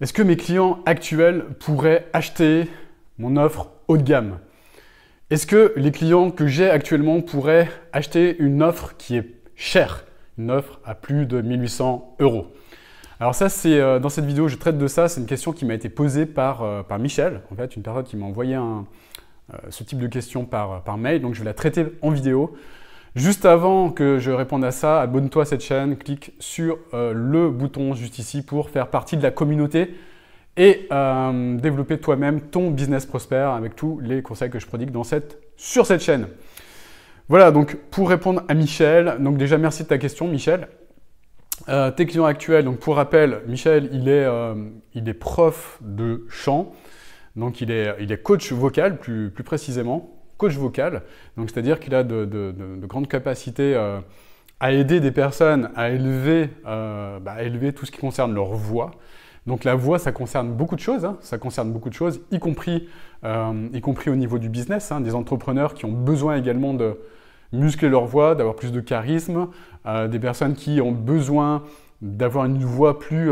Est-ce que mes clients actuels pourraient acheter mon offre haut de gamme? Est-ce que les clients que j'ai actuellement pourraient acheter une offre qui est chère, une offre à plus de 1800 €? Alors ça, c'est dans cette vidéo, je traite de ça. C'est une question qui m'a été posée par Michel, en fait, une personne qui m'a envoyé ce type de question par mail. Donc je vais la traiter en vidéo. Juste avant que je réponde à ça, abonne-toi à cette chaîne, clique sur le bouton juste ici pour faire partie de la communauté et développer toi-même ton business prospère avec tous les conseils que je prodigue sur cette chaîne. Voilà, donc pour répondre à Michel, donc déjà merci de ta question Michel. Tes clients actuels, donc pour rappel, Michel il est prof de chant, donc il est coach vocal plus précisément. Coach vocal, donc c'est-à-dire qu'il a de grandes capacités à aider des personnes à élever tout ce qui concerne leur voix. Donc la voix, ça concerne beaucoup de choses, y compris au niveau du business, des entrepreneurs qui ont besoin également de muscler leur voix, d'avoir plus de charisme, des personnes qui ont besoin d'avoir une voix plus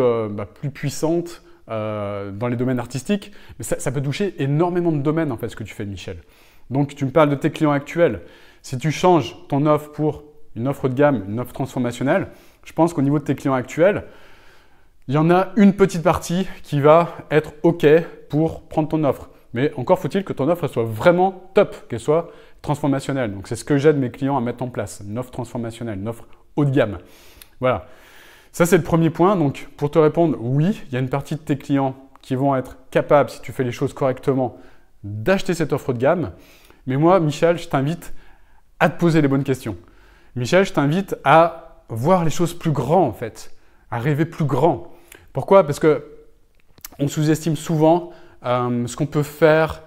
puissante dans les domaines artistiques. Mais ça peut toucher énormément de domaines en fait, ce que tu fais Michel. Donc, tu me parles de tes clients actuels. Si tu changes ton offre pour une offre de gamme, une offre transformationnelle, je pense qu'au niveau de tes clients actuels, il y en a une petite partie qui va être OK pour prendre ton offre. Mais encore faut-il que ton offre soit vraiment top, qu'elle soit transformationnelle. Donc, c'est ce que j'aide mes clients à mettre en place, une offre transformationnelle, une offre haut de gamme. Voilà. Ça, c'est le premier point. Donc, pour te répondre, oui, il y a une partie de tes clients qui vont être capables, si tu fais les choses correctement, d'acheter cette offre de gamme. Mais moi, Michel, je t'invite à te poser les bonnes questions. Michel, je t'invite à voir les choses plus grand en fait, à rêver plus grand. Pourquoi? Parce qu'on sous-estime souvent ce qu'on peut faire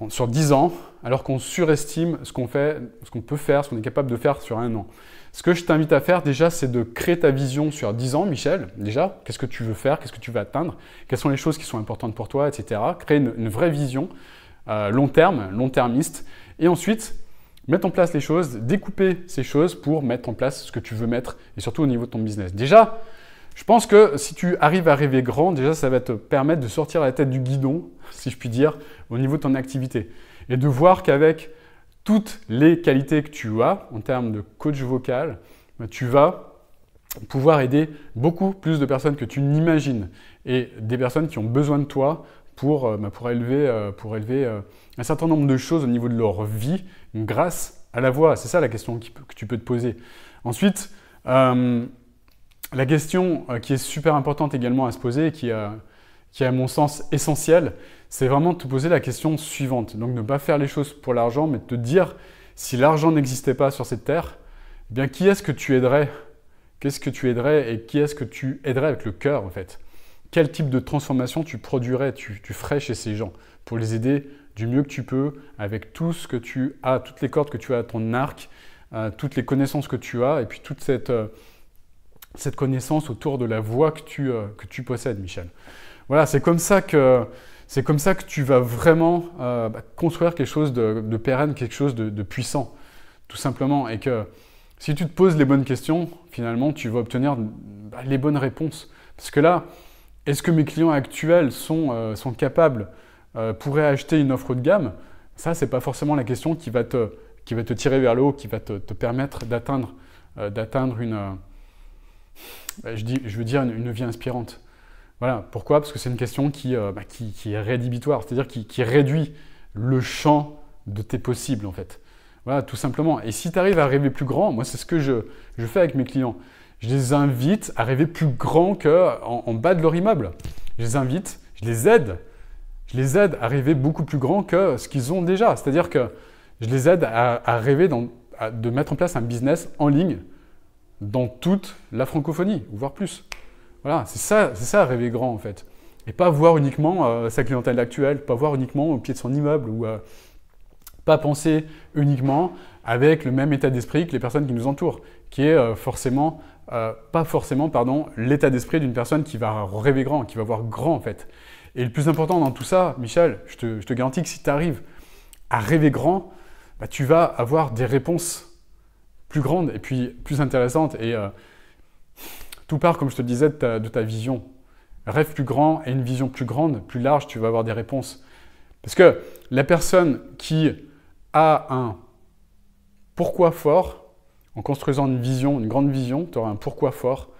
sur 10 ans, alors qu'on surestime ce qu'on peut faire, ce qu'on est capable de faire sur 1 an. Ce que je t'invite à faire déjà, c'est de créer ta vision sur 10 ans, Michel. Déjà, qu'est-ce que tu veux faire, qu'est-ce que tu veux atteindre, quelles sont les choses qui sont importantes pour toi, etc. Créer une vraie vision. Long-termiste, et ensuite mettre en place les choses, découper ces choses pour mettre en place ce que tu veux mettre, et surtout au niveau de ton business. Déjà, je pense que si tu arrives à rêver grand, déjà ça va te permettre de sortir la tête du guidon, si je puis dire, au niveau de ton activité, et de voir qu'avec toutes les qualités que tu as en termes de coach vocal, tu vas pouvoir aider beaucoup plus de personnes que tu n'imagines, et des personnes qui ont besoin de toi pour élever un certain nombre de choses au niveau de leur vie grâce à la voix. C'est ça la question que tu peux te poser. Ensuite, la question qui est super importante également à se poser et qui est à mon sens essentielle, c'est vraiment de te poser la question suivante. Donc ne pas faire les choses pour l'argent, mais de te dire si l'argent n'existait pas sur cette terre, eh bien qui est-ce que tu aiderais? Qu'est-ce que tu aiderais et qui est-ce que tu aiderais avec le cœur en fait? Quel type de transformation tu produirais, tu ferais chez ces gens pour les aider du mieux que tu peux avec tout ce que tu as, toutes les cordes que tu as à ton arc, toutes les connaissances que tu as et puis toute cette connaissance autour de la voix que tu possèdes, Michel. Voilà, c'est comme ça que tu vas vraiment construire quelque chose de pérenne, quelque chose de puissant, tout simplement. Et que si tu te poses les bonnes questions, finalement, tu vas obtenir les bonnes réponses. Parce que là, est-ce que mes clients actuels sont capables, pourraient acheter une offre haut de gamme? Ça, ce n'est pas forcément la question qui va te tirer vers le haut, qui va te permettre d'atteindre une vie inspirante. Voilà. Pourquoi? Parce que c'est une question qui est rédhibitoire, c'est-à-dire qui réduit le champ de tes possibles, en fait. Voilà, tout simplement. Et si tu arrives à rêver plus grand, moi, c'est ce que je fais avec mes clients. Je les invite à rêver plus grand qu'en bas de leur immeuble. Je les invite, je les aide à rêver beaucoup plus grand que ce qu'ils ont déjà. C'est-à-dire que je les aide à rêver de mettre en place un business en ligne dans toute la francophonie, voire plus. Voilà, c'est ça rêver grand en fait. Et pas voir uniquement sa clientèle actuelle, pas voir uniquement au pied de son immeuble ou pas penser uniquement avec le même état d'esprit que les personnes qui nous entourent, qui est pas forcément l'état d'esprit d'une personne qui va rêver grand, qui va voir grand en fait. Et le plus important dans tout ça, Michel, je te garantis que si tu arrives à rêver grand, tu vas avoir des réponses plus grandes et puis plus intéressantes. Et tout part, comme je te disais, de ta vision. rêve plus grand et une vision plus grande, plus large, tu vas avoir des réponses. Parce que la personne qui a un pourquoi fort, en construisant une vision, une grande vision, tu auras un pourquoi fort,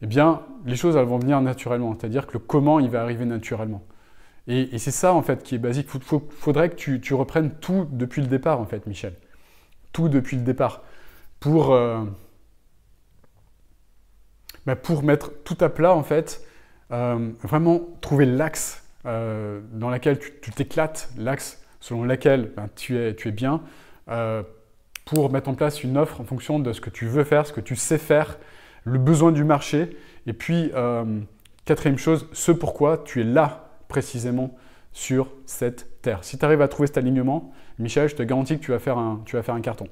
eh bien, les choses elles vont venir naturellement. C'est-à-dire que le comment, il va arriver naturellement. Et c'est ça, en fait, qui est basique. Faudrait que tu reprennes tout depuis le départ, en fait, Michel. Tout depuis le départ. Pour mettre tout à plat, en fait, vraiment trouver l'axe dans lequel tu t'éclates, l'axe selon lequel tu es bien, pour mettre en place une offre en fonction de ce que tu veux faire, ce que tu sais faire, le besoin du marché. Et puis, quatrième chose, ce pourquoi tu es là précisément sur cette terre. Si tu arrives à trouver cet alignement, Michel, je te garantis que tu vas faire un carton.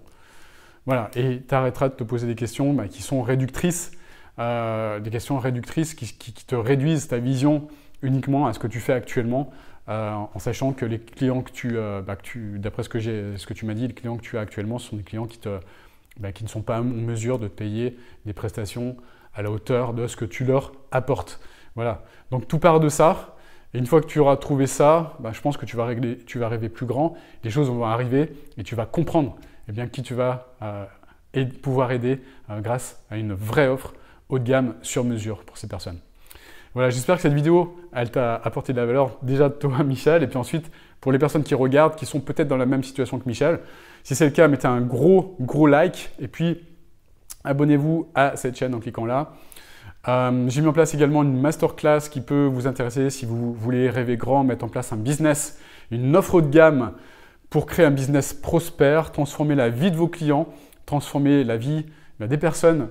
Voilà, et tu arrêteras de te poser des questions qui sont réductrices, des questions réductrices qui te réduisent ta vision uniquement à ce que tu fais actuellement, en sachant que les clients d'après ce que tu m'as dit, les clients que tu as actuellement sont des clients qui ne sont pas en mesure de te payer des prestations à la hauteur de ce que tu leur apportes. Voilà, donc tout part de ça. Et une fois que tu auras trouvé ça, je pense que tu vas rêver plus grand, les choses vont arriver et tu vas comprendre qui tu vas pouvoir aider grâce à une vraie offre haut de gamme sur mesure pour ces personnes. Voilà, j'espère que cette vidéo, elle t'a apporté de la valeur déjà de toi, Michel, et puis ensuite, pour les personnes qui regardent, qui sont peut-être dans la même situation que Michel, si c'est le cas, mettez un gros like, et puis abonnez-vous à cette chaîne en cliquant là. J'ai mis en place également une masterclass qui peut vous intéresser si vous voulez rêver grand, mettre en place un business, une offre haut de gamme pour créer un business prospère, transformer la vie de vos clients, transformer la vie des personnes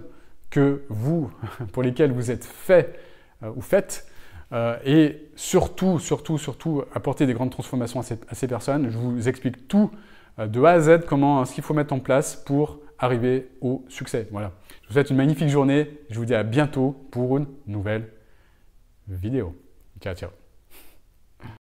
pour lesquelles vous êtes fait ou faites, et surtout apporter des grandes transformations à ces personnes. Je vous explique tout de A à Z, ce qu'il faut mettre en place pour arriver au succès. Voilà. Je vous souhaite une magnifique journée. Je vous dis à bientôt pour une nouvelle vidéo. Ciao, ciao.